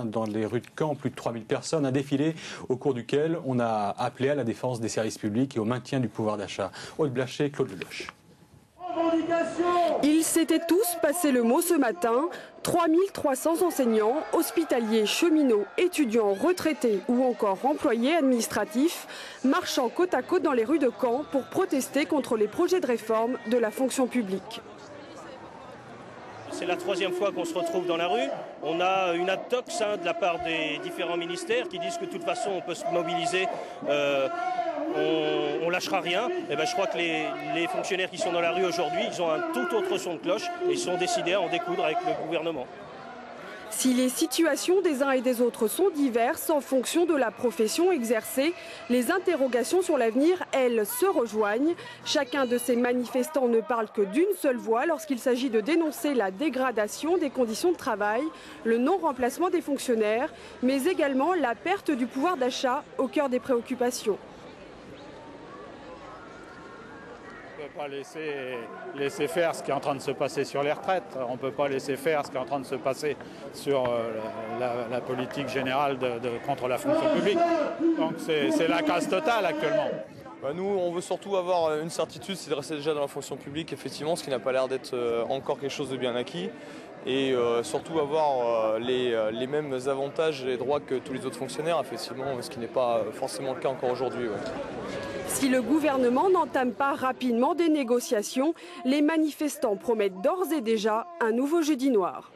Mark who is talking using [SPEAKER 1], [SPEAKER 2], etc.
[SPEAKER 1] Dans les rues de Caen, plus de 3000 personnes, un défilé au cours duquel on a appelé à la défense des services publics et au maintien du pouvoir d'achat. Aude Blaché, Claude Leloche.
[SPEAKER 2] Ils s'étaient tous passé le mot ce matin. 3300 enseignants, hospitaliers, cheminots, étudiants, retraités ou encore employés administratifs marchant côte à côte dans les rues de Caen pour protester contre les projets de réforme de la fonction publique.
[SPEAKER 3] C'est la troisième fois qu'on se retrouve dans la rue. On a une intox de la part des différents ministères qui disent que de toute façon on peut se mobiliser, on lâchera rien. Et ben, je crois que les fonctionnaires qui sont dans la rue aujourd'hui, ils ont un tout autre son de cloche et ils sont décidés à en découdre avec le gouvernement.
[SPEAKER 2] Si les situations des uns et des autres sont diverses en fonction de la profession exercée, les interrogations sur l'avenir, elles, se rejoignent. Chacun de ces manifestants ne parle que d'une seule voix lorsqu'il s'agit de dénoncer la dégradation des conditions de travail, le non-remplacement des fonctionnaires, mais également la perte du pouvoir d'achat au cœur des préoccupations.
[SPEAKER 4] On ne peut pas laisser faire ce qui est en train de se passer sur les retraites. On ne peut pas laisser faire ce qui est en train de se passer sur la politique générale contre la fonction publique. Donc c'est la casse totale actuellement.
[SPEAKER 5] Nous, on veut surtout avoir une certitude, c'est de rester déjà dans la fonction publique, effectivement, ce qui n'a pas l'air d'être encore quelque chose de bien acquis. Et surtout avoir les mêmes avantages et droits que tous les autres fonctionnaires, effectivement, ce qui n'est pas forcément le cas encore aujourd'hui. Ouais.
[SPEAKER 2] Si le gouvernement n'entame pas rapidement des négociations, les manifestants promettent d'ores et déjà un nouveau jeudi noir.